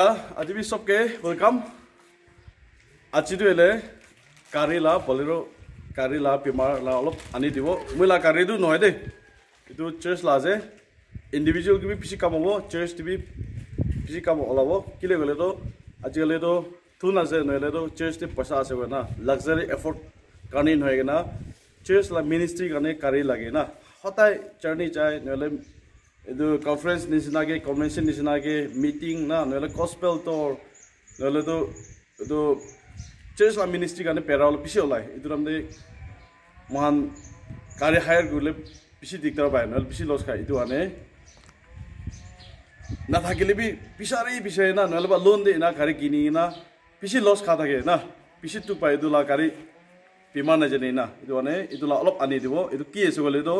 আজি বি সবকে ওয়েলকাম আজি তো এলে কারিলা বলেরো কারিলা পিমার লা অলপ আনি দিব মুইলা কারিদু নয় দে itu church la je individual ki bi pisi kam hobo church ti bi pisi kam olabo kile gele to aji gele to tu na je noile to church ti paisa ase na luxury effort kanin hoye na church la ministry kane kari lage na hotai journey jai noile itu conference nisina ke convention nisina ke meeting na noile gospel to noile to itu church la ministry kane perol pisi olai itu ramde mohan kari hire gule pisi diktar bai noile pisi los khai itu ane na thakile bi pisari bisai na noile ba loan de na kari kini na pisi los kha thake na pisi tu pai itu la kari pima na jene na itu ane itu la olop ani dibo itu ki ase gole to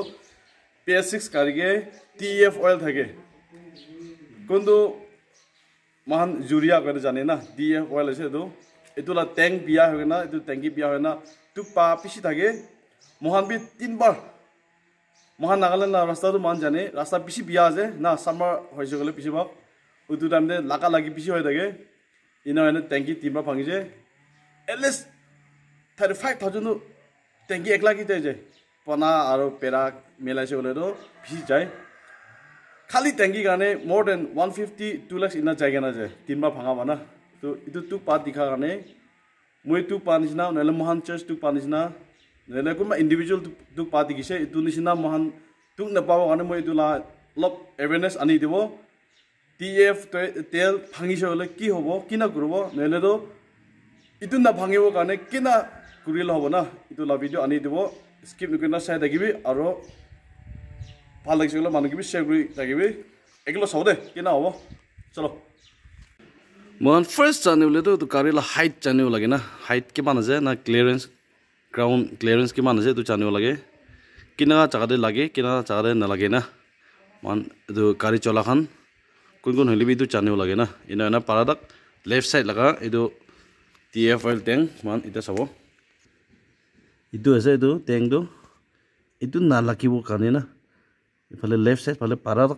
PS6 karige TF oil থাকে কোনটো মহান জুরিয়া করে জানে না TF oil আছে তো এতুলা tank বিয়া হয় না এতু ট্যাঙ্কি বিয়া হয় না টুক পা পিছি থাকে মহান বি তিনবার মহান নাগালেন্ড না রাস্তা তো মান জানে রাস্তা পিছি বিয়া আছে না সামার হইছে গলে পিছি বাক উতু টাইমে লাগা লাগি পিছি হয় থাকে ইনা এনে ট্যাঙ্কি তিনবার ভাঙিছে এটলিস্ট 35000 ট্যাঙ্কি একলা কি যায় পনা আর পেরা মেলাইছে গলে তো পিছি যায় খালি ট্যাঙ্কি গানে মোর দেন 150 2 লাখ ইনা জায়গা না যায় তিনবার ভাঙা বানা তো ইতু টুক পা দিখা গানে মই টুক পা নিছিনা নলে মহান চার্চ টুক পা নিছিনা নলে কোনবা ইন্ডিভিজুয়াল টুক পা দিকিছে ইতু নিছিনা মহান টুক না পাও গানে মই ইতুলা লপ এৱেৰনেছ আনি দিব TF তেল ভাঙিছে হলে কি হ'ব কিনা করব নলে তো ইতু না ভাঙিব গানে কিনা কুরিল হ'ব না ইতুলা ভিডিও আনি দিব স্কিপ নকৰিনা চাই থাকিবি আৰু ভাল লাগিছে গলে মানুহ কি শেয়াৰ কৰি থাকিবি এগুলো সব দে কিনা হ'ব চলো মন ফার্স্ট জানিবলে তো কারিলা হাইট জানিব লাগে না হাইট কিমান আছে না ক্লিয়ারেন্স গ্রাউন্ড ক্লিয়ারেন্স কিমান আছে তো জানিব লাগে কিনা জায়গাতে লাগে কিনা জায়গাতে নালাগে না মান তো গাড়ি চলাখান কোন কোন হলিবি তো জানিব লাগে না ইনা না পারাদাক লেফট সাইড লাগা এটো TF oil ট্যাঙ্ক মান এটা সব ইটো আছে এটো ট্যাঙ্কটো ইটো না লাগিব কানে না ইফালে লেফট সাইড ফালে পারার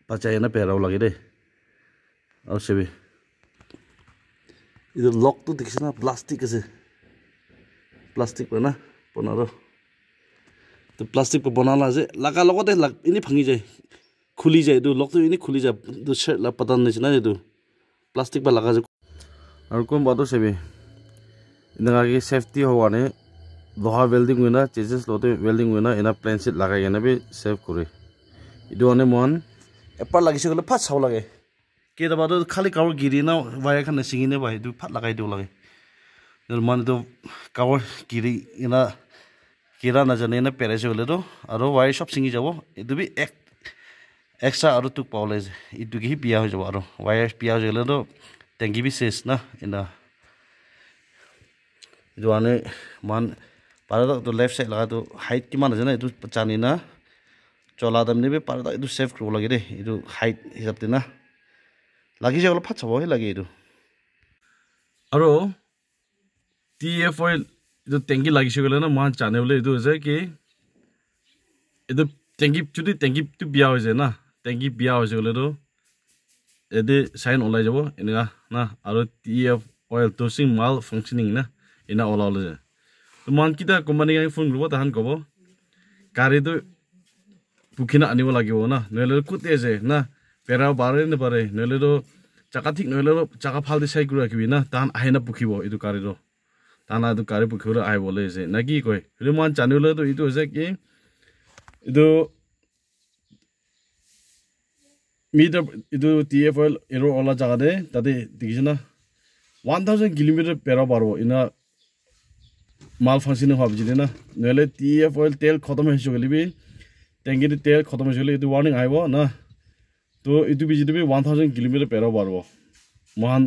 পাচাই না পেরাও লাগে দে আর সেবে ইদো লক তো দেখিছ না প্লাস্টিক আছে প্লাস্টিক না বনারো তো প্লাস্টিক বনালা আছে লাগা লগতে ইনি ভাঙি যায় খুলি যায় তো লক তো ইনি খুলি যায় তো লা পাতান নিছিনা এটো প্লাস্টিক বা লাগা যায় আর কোন বাতো সেবে ইনাগে সেফটি হওয়ানে লোহা ওয়েল্ডিং হইনা চেজেস লতে ওয়েল্ডিং হইনা এনা প্লেন সিট লাগাই কেনে বি সেভ করে ইদু অনে মন এপার লাগিছে গলে ফাট চাও লাগে কেদাবা তো খালি কাवर গিরি না ওয়াই খানে সিঙিনে বাই দু ফাট লাগাই দিও লাগে মান তো কাवर গিরি এনা কিরা না জানে না পেরেছে গলে তো আর ওয়াই সব সিঙি যাব ইদু বি এক এক্সট্রা আর তুক পাওলে ইদু কি বিয়া হই যাব আর ওয়াই বিয়া হই গলে তো ট্যাঙ্কি বি শেষ না এনা ইদু আনে মান পারাদা তো লেফট সাইড লাগা তো হাইট কিমান আছে না এটো জানি না চলা দামনি বে পারাদা এটো সেভ করব লাগে দে এটো হাইট হিসাবতে না লাগিছে অলপ ফাট চাবহে লাগে এটো আৰু TF oil এটো ট্যাঙ্কি লাগিছে গলে না মান জানে বলে এটো আছে কি এটো ট্যাঙ্কি যদি ট্যাঙ্কি তো বিয়া হৈ যায় না ট্যাঙ্কি বিয়া হৈ গলে তো এদে সাইন ওলাই যাব এনেকা না আৰু TF oil dosing mal functioning না এনা ওলালে যায় তো মান কিটা কোম্পানি গাই ফোন করব তাহান কব গাড়ি তো বুকিনা আনিব লাগিব না নলে কুতে আছে না পেরাও বারে নে পারে নলে তো চাকা ঠিক নলে চাকা ফালদি সাই করে রাখিবি না তাহান আহেনা বুকিব ইটো গাড়ি তো তানা তো গাড়ি বুকিবলে আই বলে আছে না কি কয় হলে মান জানিলে তো ইটো আছে কি ইটো মিটার ইটো TF oil এরো ওলা জায়গা দে তাতে দেখিছ না 1000 কিলোমিটার পেরাও পারবো ইনা মাল ফাঁসিনে হওয়া বুঝলি না নইলে TF oil তেল খতম হয়েছে গেলি বি ট্যাঙ্কিতে তেল খতম হয়েছে গেলে এটো ওয়ার্নিং আইব না তো এটো বিজিতে বি 1000 কিলোমিটার পেরাও পারবো মহান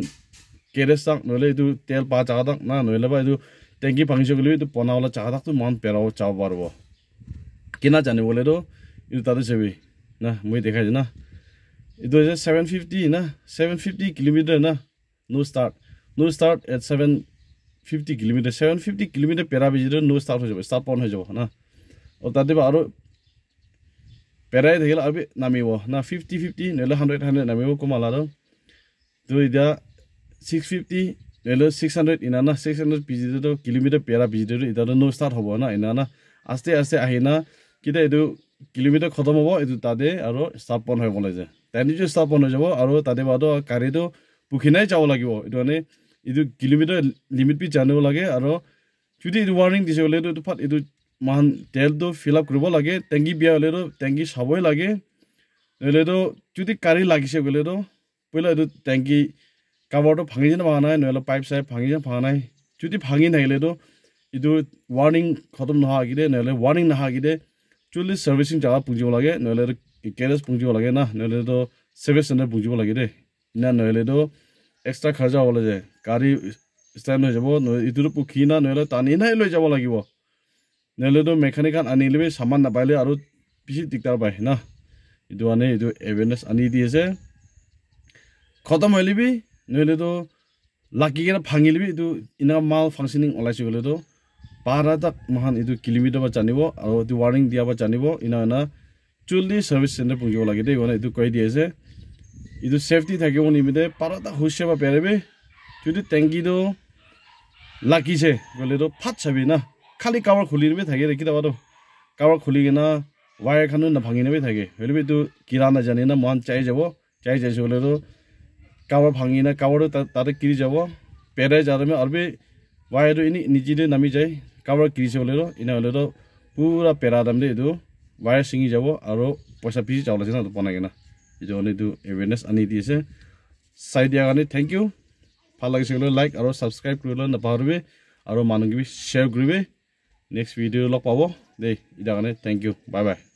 কেরেস তাক নইলে এটো তেল পা জায়গা তাক না নইলে বা এটো ট্যাঙ্কি ভাঙিছে গেলি এটো পনাওলা জায়গা তাক তো মহান পেরাও চাও পারবো কিনা জানি বলে তো এটো তাতে সেবি না মই দেখাই না এটো আছে 750 না 750 কিলোমিটার না no start at 750 kilometre 750 kilometre পেরা বিজিতে নো স্টার্ট হৈ যাব স্টার্ট পন হৈ যাব না ও তাতে বা আৰু পেরাই থাকিলে আবি নামিব না 50 50 নলে 100 100 নামিব কমালা তো ইদা 650 নেলে 600 ইনানা 600 পিজিটো কিলোমিটার পেরা পিজিটো ইদা নো স্টার্ট হবো না ইনানা আস্তে আস্তে আহিনা কিটা এটো কিলোমিটার খতম হবো এটো তাদে আৰু স্টাৰ্ট পন হৈ গলে যে তানি যে স্টাৰ্ট পন হৈ যাব আৰু তাদে বাদো গাড়ীটো পুখিনাই যাব লাগিব এটো মানে এটো কিলোমিটাৰ লিমিট পি জানিব লাগে আৰু যদি এটো ওয়াৰ্নিং দিছে হলে এটো ফাট এটো মান তেলটো ফিল আপ কৰিব লাগে টেঙ্কি বিয়া হলে তো টেঙ্কি সবই লাগে নহলে তো যদি গাড়ী লাগিছে গলে তো পইলা এটো টেঙ্কি কাভারটো ভাঙি যেন ভাঙা নাই নহলে পাইপ সাইপ ভাঙি যেন ভাঙা নাই যদি ভাঙি নাহিলে তো এটো ওয়ার্নিং খতম নহা গিদে নহলে ওয়ার্নিং নহা গিদে চুলি সার্ভিসিং জায়গা পুঁজিব লাগে নহলে গ্যারেজ পুঁজিব লাগে না নহলে তো সার্ভিস সেন্টার পুঁজিব লাগে দে না নহলে তো এক্সট্রা খরচা হলে যে গাড়ি স্ট্যান্ড হয়ে যাব এটো পুখি না নহলে টানি নাই লৈ যাব লাগিব নহলে তো মেকানিক আনিলে সামান নাপাইলে আৰু পিছি দিগদাৰ পায় না এটো আনে এটো এৱেৰনেছ আনি দিয়েছে খতম হলিবি নহলে তো লাকি কেনে ভাঙিলিবি এটো ইনা মাল ফাংশনিং ওলাইছে গলে তো পাৰা তাক মহান এটো কিলোমিটাৰ বা জানিব আৰু এটো ওয়ার্নিং দিয়া বা জানিব ইনা চুলি সার্ভিস সেন্টার পুঁজিব লাগে দে গনে এটো কৈ দিয়েছে এটো সেফটি থাকিব নিমিতে পাৰা তাক হুছে বা পেৰেবে যদি টেঙ্কিটো লাগিছে গলে তো ফাট চাবি না খালি কাভার খুলি নেবে থাকে দেখি দাবাতো কাভার খুলি কিনা ওয়ার খানো না ভাঙি নেবে থাকে হইলে তো কিরা না জানি না মহান চাই যাব চাই যাইছে হলে তো কাভার ভাঙি না কাভারও তাতে কিরি যাব পেরাই যাবে আর বে ওয়ারটো ইনি নিজে নামি যায় কাভার কিরিছে হলে তো ইনা হলে তো পুরা পেরা দাম দে এটো ওয়ার সিঙি যাব আর পয়সা পিছি যাওলাছে না বনাই কিনা এটো হলে তো এৱেৰনেছ আনি দিয়েছে চাই দিয়া কাৰণে থ্যাংক ইউ ভাল লাগিছে গলে লাইক আৰু সাবস্ক্ৰাইব কৰিলে নাপাহৰিবি আৰু মানুহক শ্বেয়াৰ কৰিবি নেক্সট ভিডিও লগ পাব দেই ইটা কাৰণে থ্যাংক ইউ বাই বাই